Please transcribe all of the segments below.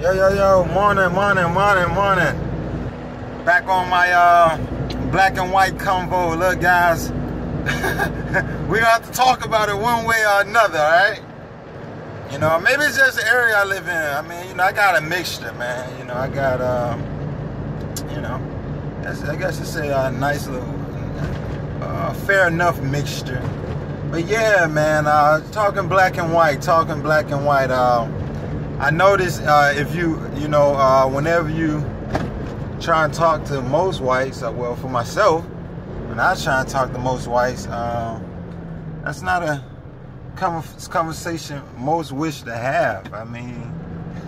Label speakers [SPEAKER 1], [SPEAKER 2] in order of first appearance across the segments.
[SPEAKER 1] Yo, morning. Back on my black and white convo. Look, guys, we gonna have to talk about it one way or another, all right? You know, maybe it's just the area I live in. I mean, you know, I got a mixture, man. You know, I got, you know, I guess you say a nice little, fair enough mixture. But yeah, man, talking black and white. I noticed if you know, whenever you try and talk to most whites, well, for myself, when I try and talk to most whites, that's not a conversation most wish to have. I mean,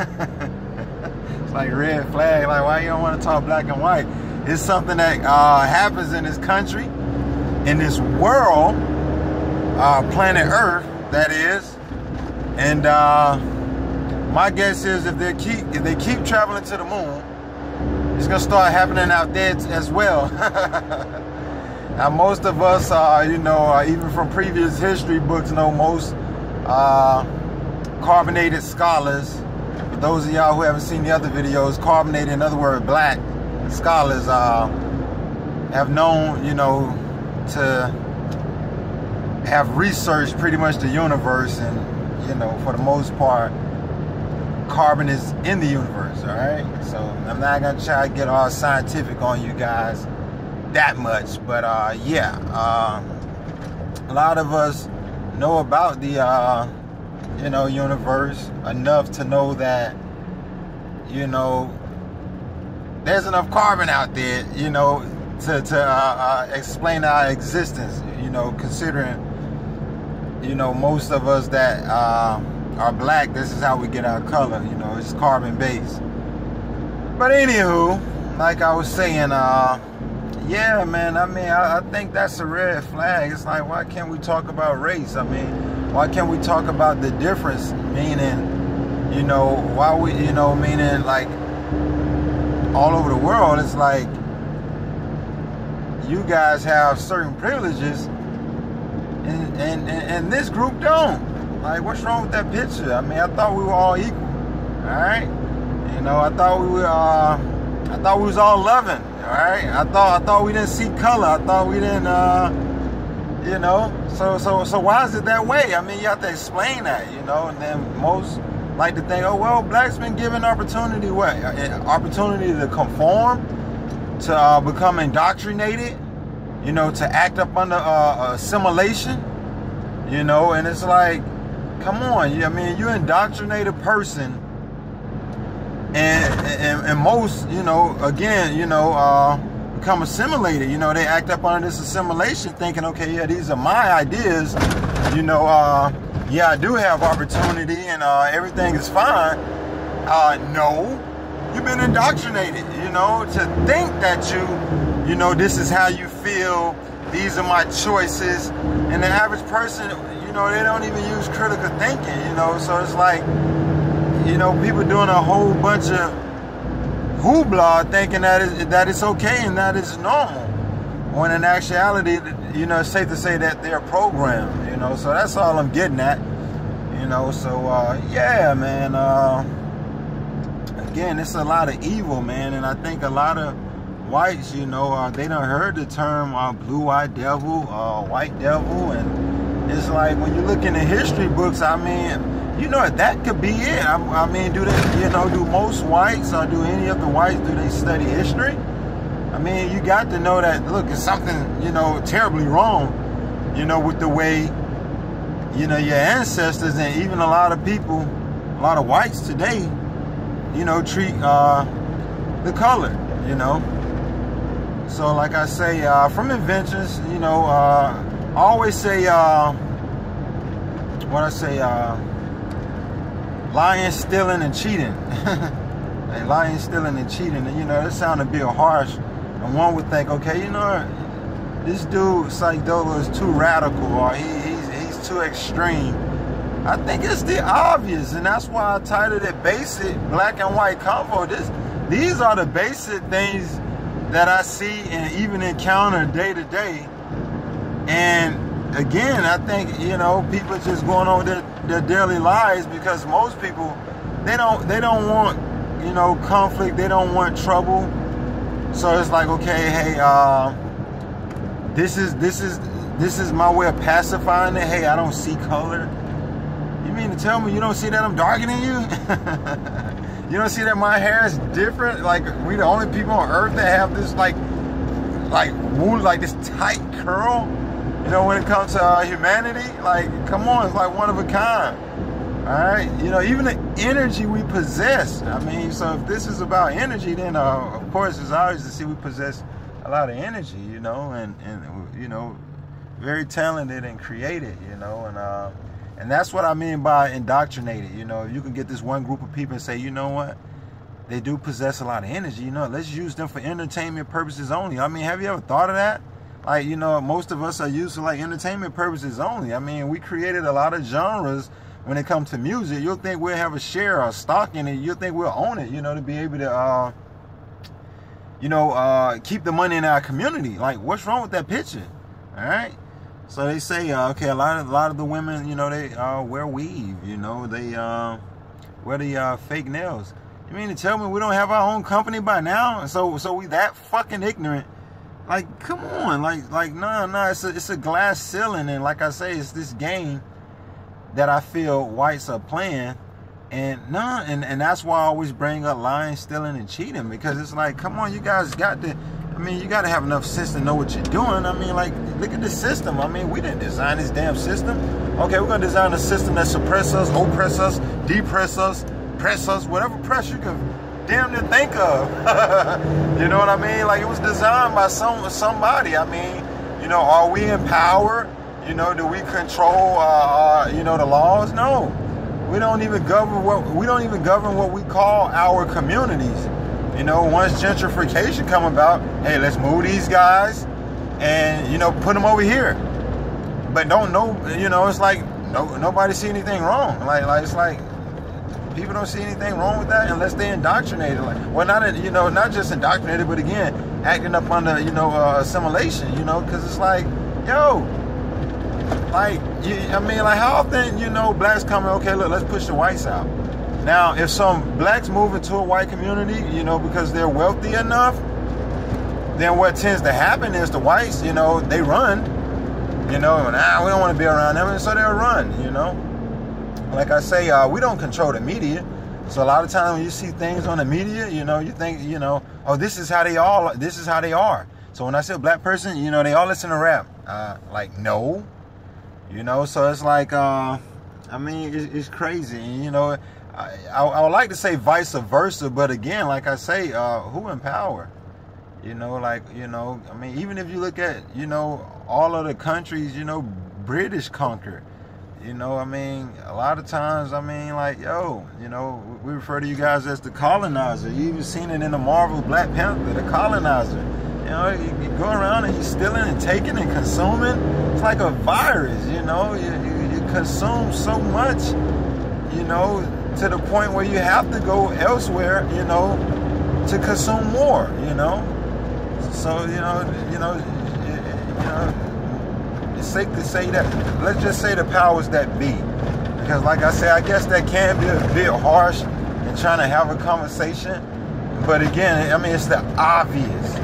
[SPEAKER 1] it's like red flag. Like, why you don't want to talk black and white? It's something that happens in this country, in this world, planet Earth, that is, and my guess is if they keep traveling to the moon, it's gonna start happening out there as well. Now, most of us, you know, even from previous history books, know most carbonated scholars. For those of y'all who haven't seen the other videos, carbonated, in other words, black scholars, have known, you know, to have researched pretty much the universe, and you know, for the most part, carbon is in the universe, all right? So I'm not gonna try to get all scientific on you guys that much, but yeah, a lot of us know about the you know, universe enough to know that, you know, there's enough carbon out there, you know, to explain our existence, you know, considering, you know, most of us that are black, this is how we get our color, you know, it's carbon based. But anywho, like I was saying, yeah, man, I mean, I think that's a red flag. It's like, why can't we talk about race? I mean, why can't we talk about the difference? Meaning, you know, why we, you know, meaning like all over the world, it's like you guys have certain privileges and this group don't. Like, what's wrong with that picture? I mean, I thought we were all equal, all right? You know, I thought we was all loving, all right? I thought we didn't see color. I thought we didn't, you know. So why is it that way? I mean, you have to explain that, you know. And then most like to think, oh well, blacks been given opportunity, what? Opportunity to conform, to become indoctrinated, you know, to act up under assimilation, you know. And it's like, come on, I mean, you indoctrinate a person, and most, you know, again, you know, become assimilated. You know, they act up under this assimilation, thinking, okay, yeah, these are my ideas. You know, yeah, I do have opportunity, and everything is fine. No, you've been indoctrinated. You know, to think that you know, this is how you feel. These are my choices, and the average person, you know, they don't even use critical thinking, you know. So it's like, you know, people doing a whole bunch of hoopla thinking that it's okay and that it's normal, when in actuality, you know, it's safe to say that they're programmed, you know. So that's all I'm getting at, you know. So yeah, man, again, it's a lot of evil, man. And I think a lot of whites, you know, they done heard the term blue-eyed devil, white devil, and it's like, when you look in the history books, I mean, you know, that could be it. I mean, do they, you know, do most whites, or do any of the whites, do they study history? I mean, you got to know that, look, it's something, you know, terribly wrong, you know, with the way, you know, your ancestors, and even a lot of people, a lot of whites today, you know, treat the color, you know. So like I say, from inventions, you know, I always say, lying, stealing, and cheating. Like, lying, stealing, and cheating. And, you know, that sounded a bit harsh. And one would think, okay, you know, this dude, Sike Dolo, is too radical, or he's too extreme. I think it's the obvious, and that's why I titled it Basic Black and White Convo. These are the basic things that I see and even encounter day to day. And again, I think, you know, people just going on their daily lives, because most people, they don't want you know, conflict. They don't want trouble. So it's like, okay, hey, this is my way of pacifying it. Hey, I don't see color. You mean to tell me you don't see that I'm darker than you? You don't see that my hair is different? Like, we the only people on earth that have this like wool, like this tight curl. You know, when it comes to humanity, like, come on, it's like one of a kind. All right, you know, even the energy we possess. I mean, so if this is about energy, then of course it's obvious to see we possess a lot of energy. You know, and you know, very talented and creative. You know, and that's what I mean by indoctrinated. You know, if you can get this one group of people and say, you know what, they do possess a lot of energy. You know, let's use them for entertainment purposes only. I mean, have you ever thought of that? Like, you know, most of us are used to like entertainment purposes only. I mean, we created a lot of genres when it comes to music. You'll think we'll have a share or stock in it. You'll think we'll own it, you know, to be able to, you know, keep the money in our community. Like, what's wrong with that picture? All right. So they say, okay, a lot of the women, you know, they wear weave, you know, they wear the fake nails. You mean to tell me we don't have our own company by now? So we that fucking ignorant? Like, come on, like, no, it's a glass ceiling, and like I say, it's this game that I feel whites are playing, and that's why I always bring up lying, stealing, and cheating, because it's like, come on, you guys got to. I mean, you got to have enough sense to know what you're doing. I mean, like, look at the system. I mean, we didn't design this damn system. Okay, we're going to design a system that suppress us, oppress us, depress us, press us, whatever press you can damn near think of. You know what I mean? Like, it was designed by somebody. I mean, you know, are we in power? You know, do we control, you know, the laws? No. We don't even govern what we call our communities. You know, once gentrification come about, hey, let's move these guys and, you know, put them over here. But don't know, you know, it's like nobody see anything wrong. Like it's like people don't see anything wrong with that unless they indoctrinated. Like, well, not just indoctrinated, but again, acting up under, you know, assimilation. You know, because it's like, yo, like, I mean, like, how often, you know, blacks come, okay, look, let's push the whites out. Now, if some blacks move into a white community, you know, because they're wealthy enough, then what tends to happen is the whites, you know, they run, you know, we don't want to be around them, and so they'll run, you know. Like I say, we don't control the media, so a lot of times when you see things on the media, you know, you think, you know, oh, this is how they are. So when I say a black person, you know, they all listen to rap. Like, no, you know, so it's like, I mean, it's crazy, and, you know, I would like to say vice versa, but again, like I say, who in power? You know, like, you know, I mean, even if you look at, you know, all of the countries, you know, British conquered, you know, I mean, a lot of times, I mean, like, yo, you know, we refer to you guys as the colonizer. You even seen it in the Marvel Black Panther, the colonizer. You know, you go around and you're stealing and taking and consuming. It's like a virus, you know, you consume so much, you know, to the point where you have to go elsewhere, you know, to consume more, you know. So, you know, it's safe to say that, let's just say the powers that be. Because like I said, I guess that can be a bit harsh in trying to have a conversation. But again, I mean, it's the obvious,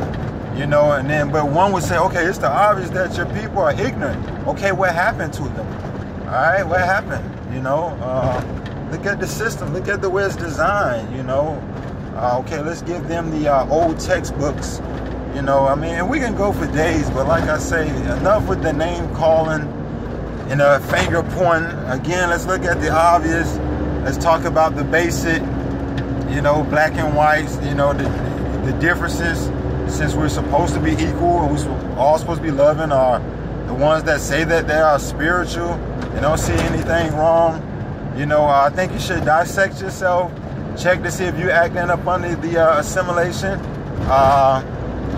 [SPEAKER 1] you know, and then, but one would say, okay, it's the obvious that your people are ignorant. Okay, what happened to them? All right, what happened? You know, look at the system. Look at the way it's designed, you know. Okay, let's give them the old textbooks, you know. I mean, and we can go for days, but like I say, enough with the name calling and finger pointing. Again, let's look at the obvious. Let's talk about the basic, you know, black and whites, you know, the differences. Since we're supposed to be equal and we're all supposed to be loving, are the ones that say that they are spiritual. They don't see anything wrong. You know, I think you should dissect yourself. Check to see if you're acting up under the assimilation.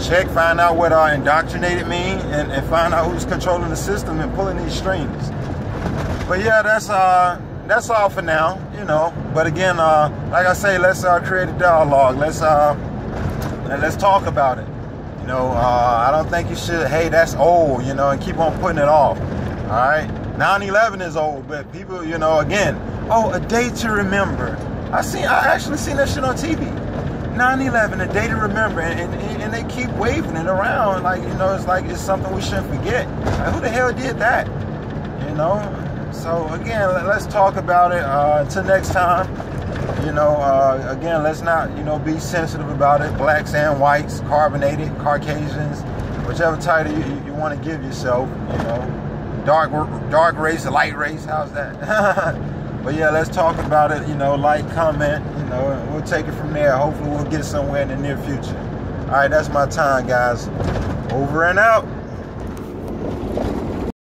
[SPEAKER 1] Check, find out what indoctrinated mean, and find out who's controlling the system and pulling these strings. But yeah, that's all for now, you know. But again, like I say, let's create a dialogue. Let's talk about it. You know, I don't think you should, hey, that's old, you know, and keep on putting it off. All right. 9/11 is old, but people, you know, again, oh, a day to remember. I actually seen that shit on TV. 9/11, a day to remember, and they keep waving it around like, you know, it's like it's something we shouldn't forget. Like, who the hell did that? You know. So again, let's talk about it. Until next time, you know. Again, let's not, you know, be sensitive about it. Blacks and whites, carbonated, Caucasians, whichever title you want to give yourself. You know, dark race, light race. How's that? But yeah, let's talk about it, you know, like, comment, you know, and we'll take it from there. Hopefully we'll get somewhere in the near future. All right, that's my time, guys. Over and out.